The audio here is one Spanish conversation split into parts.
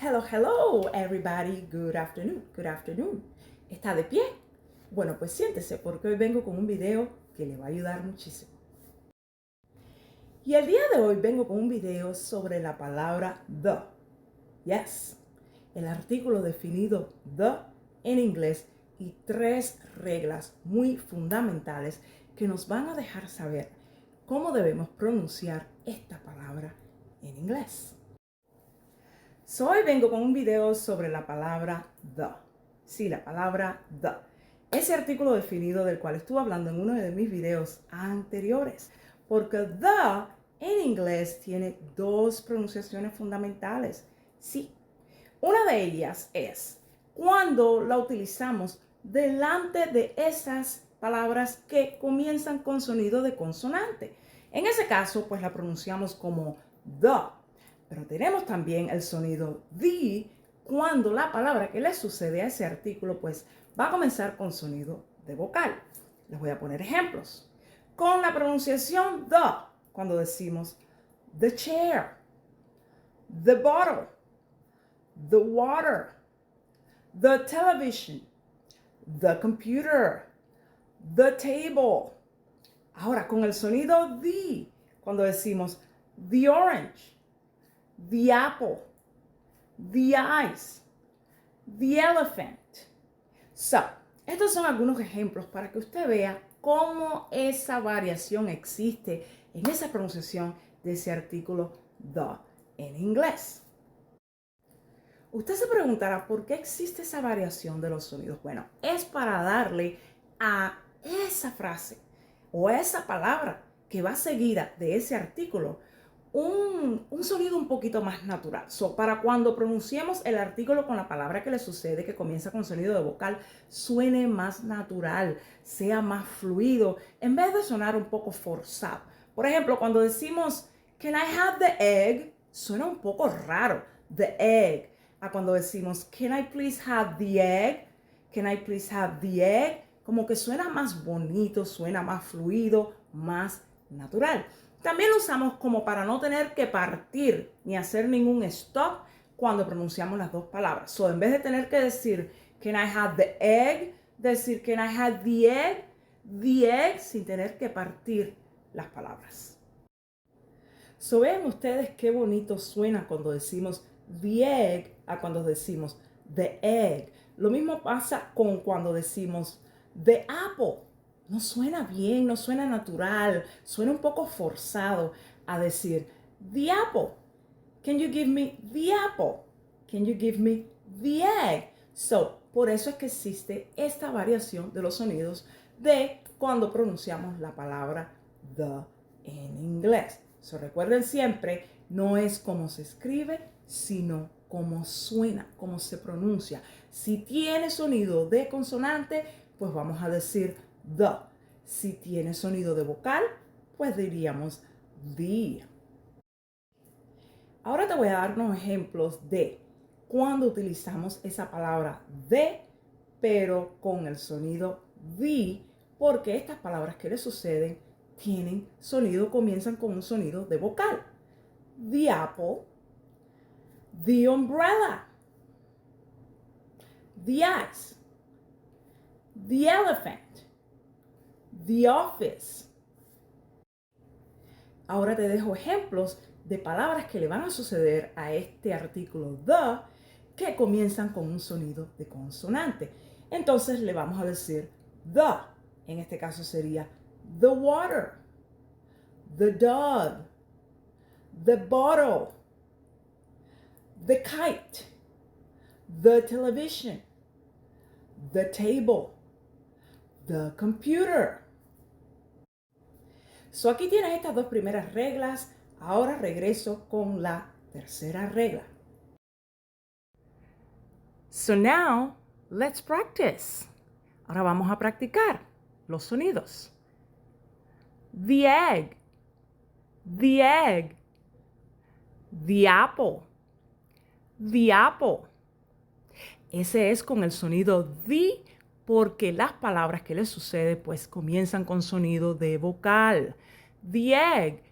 Hello, hello, everybody. Good afternoon, good afternoon. ¿Está de pie? Bueno, pues siéntese porque hoy vengo con un video que le va a ayudar muchísimo. Y el día de hoy vengo con un video sobre la palabra the. Yes, el artículo definido the en inglés y 3 reglas muy fundamentales que nos van a dejar saber cómo debemos pronunciar esta palabra en inglés. Hoy vengo con un video sobre la palabra the. Sí, la palabra the. Ese artículo definido del cual estuve hablando en uno de mis videos anteriores. Porque the en inglés tiene 2 pronunciaciones fundamentales. Sí, una de ellas es cuando la utilizamos delante de esas palabras que comienzan con sonido de consonante. En ese caso, pues la pronunciamos como the. Pero tenemos también el sonido the cuando la palabra que le sucede a ese artículo pues va a comenzar con sonido de vocal. Les voy a poner ejemplos. Con la pronunciación the, cuando decimos the chair, the bottle, the water, the television, the computer, the table. Ahora, con el sonido the, cuando decimos the orange, the apple, the ice, the elephant. So, estos son algunos ejemplos para que usted vea cómo esa variación existe en esa pronunciación de ese artículo the en inglés. Usted se preguntará por qué existe esa variación de los sonidos. Bueno, es para darle a esa frase o a esa palabra que va seguida de ese artículo un sonido un poquito más natural. Para cuando pronunciemos el artículo con la palabra que le sucede, que comienza con sonido de vocal, suene más natural, sea más fluido, en vez de sonar un poco forzado. Por ejemplo, cuando decimos, can I have the egg? Suena un poco raro, the egg. A cuando decimos, can I please have the egg? Can I please have the egg? Como que suena más bonito, suena más fluido, más natural. También lo usamos como para no tener que partir ni hacer ningún stop cuando pronunciamos las dos palabras. En vez de tener que decir, can I have the egg? Decir, can I have the egg, sin tener que partir las palabras. Vean ustedes qué bonito suena cuando decimos the egg a cuando decimos the egg. Lo mismo pasa con cuando decimos the apple. No suena bien, no suena natural, suena un poco forzado a decir the apple. Can you give me the apple? Can you give me the egg? Por eso es que existe esta variación de los sonidos de cuando pronunciamos la palabra the en inglés. Recuerden siempre, no es como se escribe, sino cómo suena, cómo se pronuncia. Si tiene sonido de consonante, pues vamos a decir the. Si tiene sonido de vocal, pues diríamos the. Ahora te voy a dar unos ejemplos de cuando utilizamos esa palabra de, pero con el sonido the, porque estas palabras que le suceden tienen sonido, comienzan con un sonido de vocal. The apple, the umbrella, the ice, the elephant, the office. Ahora te dejo ejemplos de palabras que le van a suceder a este artículo the que comienzan con un sonido de consonante. Entonces le vamos a decir the. En este caso sería the water, the dog, the bottle, the kite, the television, the table, the computer. Aquí tienes estas 2 primeras reglas. Ahora regreso con la tercera regla. Now, let's practice. Ahora vamos a practicar los sonidos. The egg, the egg, the apple, the apple. Ese es con el sonido the, porque las palabras que le sucede pues comienzan con sonido de vocal. The egg,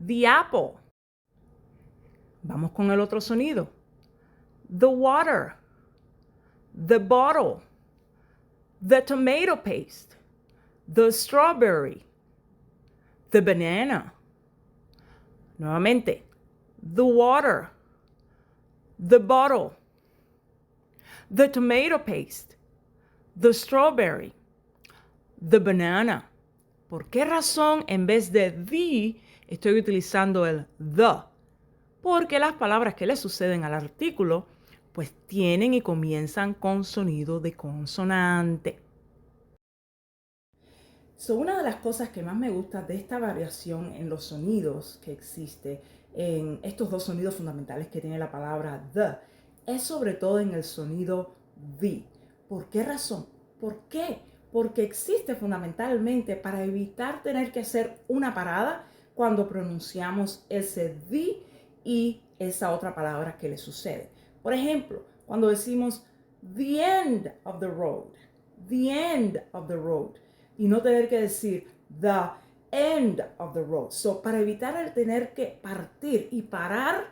the apple. Vamos con el otro sonido. the water, the bottle, the tomato paste, the strawberry, the banana. Nuevamente, the water, the bottle, the tomato paste, the strawberry, the banana. ¿Por qué razón en vez de the estoy utilizando el the? Porque las palabras que le suceden al artículo pues tienen y comienzan con sonido de consonante. Una de las cosas que más me gusta de esta variación en los sonidos que existe en estos dos sonidos fundamentales que tiene la palabra the es sobre todo en el sonido the. ¿Por qué razón? ¿Por qué? Porque existe fundamentalmente para evitar tener que hacer una parada cuando pronunciamos ese the y esa otra palabra que le sucede. Por ejemplo, cuando decimos the end of the road, the end of the road, y no tener que decir the end of the road. Para evitar el tener que partir y parar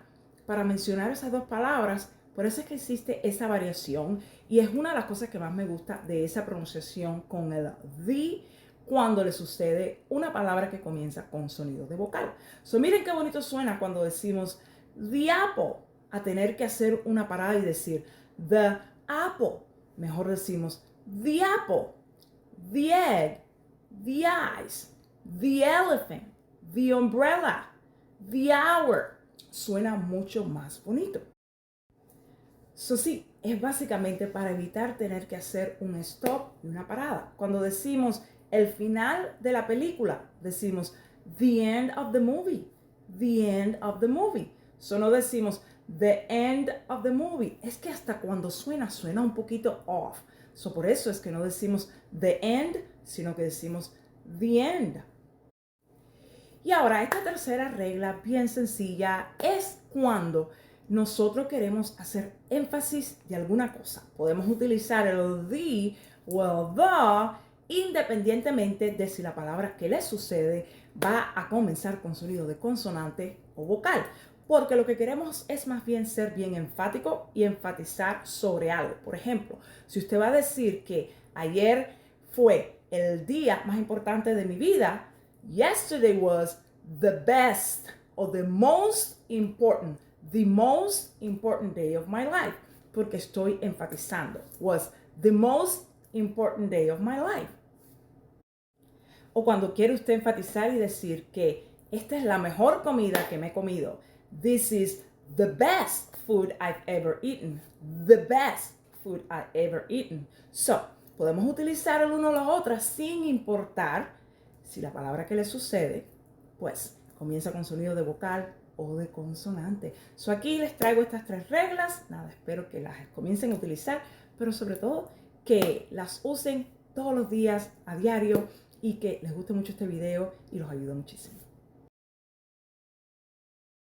para mencionar esas dos palabras, por eso es que existe esa variación y es una de las cosas que más me gusta de esa pronunciación con el the cuando le sucede una palabra que comienza con sonido de vocal. Miren qué bonito suena cuando decimos the apple, a tener que hacer una parada y decir the apple. Mejor decimos the apple, the egg, the eyes, the elephant, the umbrella, the hour. Suena mucho más bonito. Sí, es básicamente para evitar tener que hacer un stop y una parada. Cuando decimos el final de la película, decimos the end of the movie, the end of the movie. No decimos the end of the movie. Es que hasta cuando suena un poquito off. Por eso es que no decimos the end, sino que decimos the end. Y ahora, esta tercera regla bien sencilla es cuando nosotros queremos hacer énfasis de alguna cosa. Podemos utilizar el the o el the independientemente de si la palabra que le sucede va a comenzar con sonido de consonante o vocal. Porque lo que queremos es más bien ser bien enfático y enfatizar sobre algo. Por ejemplo, si usted va a decir que ayer fue el día más importante de mi vida, yesterday was the best or the most important day of my life. Porque estoy enfatizando. Was the most important day of my life. O cuando quiere usted enfatizar y decir que esta es la mejor comida que me he comido. This is the best food I've ever eaten. The best food I've ever eaten. Podemos utilizar el uno o la otra sin importar si la palabra que le sucede, pues, comienza con sonido de vocal o de consonante. Aquí les traigo estas tres reglas. Nada, espero que las comiencen a utilizar, pero sobre todo que las usen todos los días, a diario, y que les guste mucho este video y los ayude muchísimo.